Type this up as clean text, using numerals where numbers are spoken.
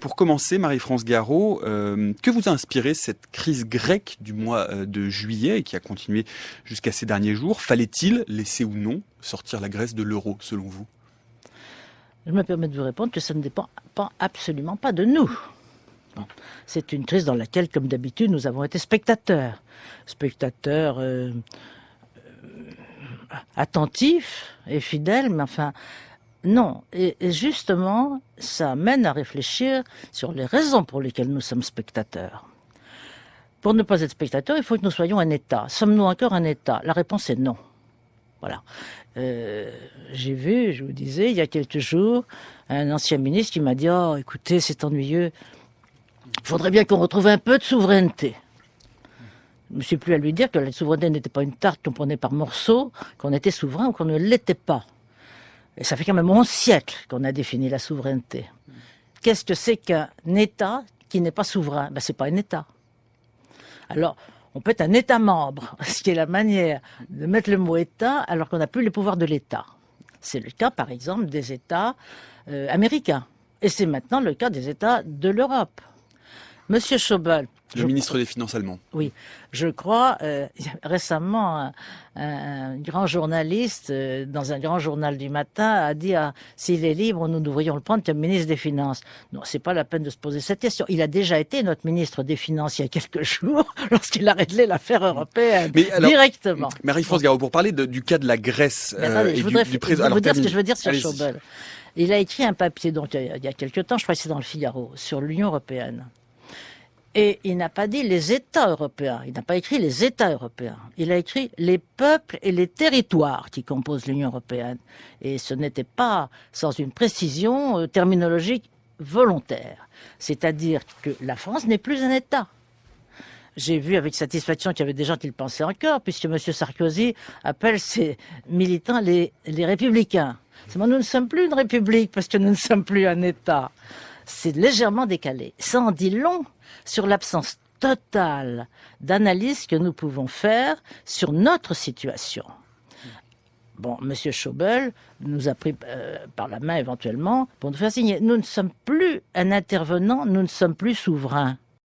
Pour commencer, Marie-France Garot, que vous a inspiré cette crise grecque du mois de juillet et qui a continué jusqu'à ces derniers jours? Fallait-il laisser ou non sortir la Grèce de l'euro, selon vous? Je me permets de vous répondre que ça ne dépend absolument pas de nous. C'est une crise dans laquelle, comme d'habitude, nous avons été spectateurs. Spectateurs attentifs et fidèles, mais enfin, non. Et justement, ça mène à réfléchir sur les raisons pour lesquelles nous sommes spectateurs. Pour ne pas être spectateurs, il faut que nous soyons un État. Sommes-nous encore un État? La réponse est non. Voilà. J'ai vu, je vous disais, il y a quelques jours, un ancien ministre qui m'a dit « Oh, écoutez, c'est ennuyeux. Il faudrait bien qu'on retrouve un peu de souveraineté. » Je ne me suis plus à lui dire que la souveraineté n'était pas une tarte qu'on prenait par morceaux, qu'on était souverain ou qu'on ne l'était pas. Et ça fait quand même 11 siècles qu'on a défini la souveraineté. Qu'est-ce que c'est qu'un État qui n'est pas souverain? Ben, c'est pas un État. Alors, on peut être un État membre, ce qui est la manière de mettre le mot État alors qu'on n'a plus les pouvoirs de l'État. C'est le cas, par exemple, des États américains. Et c'est maintenant le cas des États de l'Europe. Monsieur Schäuble, le ministre des Finances allemand. Oui, je crois, récemment, un grand journaliste, dans un grand journal du matin, a dit s'il est libre, nous devrions le prendre comme ministre des Finances. Non, c'est pas la peine de se poser cette question. Il a déjà été notre ministre des Finances il y a quelques jours, lorsqu'il a réglé l'affaire européenne directement. Marie-France Garot, pour parler du cas de la Grèce je voudrais vous dire ce que je veux dire sur Schäuble. Il a écrit un papier, donc il y a quelques temps, je crois que c'est dans le Figaro, sur l'Union européenne. Et il n'a pas dit les États européens, il n'a pas écrit les États européens, il a écrit les peuples et les territoires qui composent l'Union européenne. Et ce n'était pas sans une précision terminologique volontaire. C'est-à-dire que la France n'est plus un État. J'ai vu avec satisfaction qu'il y avait des gens qui le pensaient encore, puisque M. Sarkozy appelle ses militants les républicains. Nous ne sommes plus une république parce que nous ne sommes plus un État. C'est légèrement décalé. Ça en dit long sur l'absence totale d'analyse que nous pouvons faire sur notre situation. Bon, M. Schäuble nous a pris par la main éventuellement pour nous faire signer. Nous ne sommes plus un intervenant, nous ne sommes plus souverains.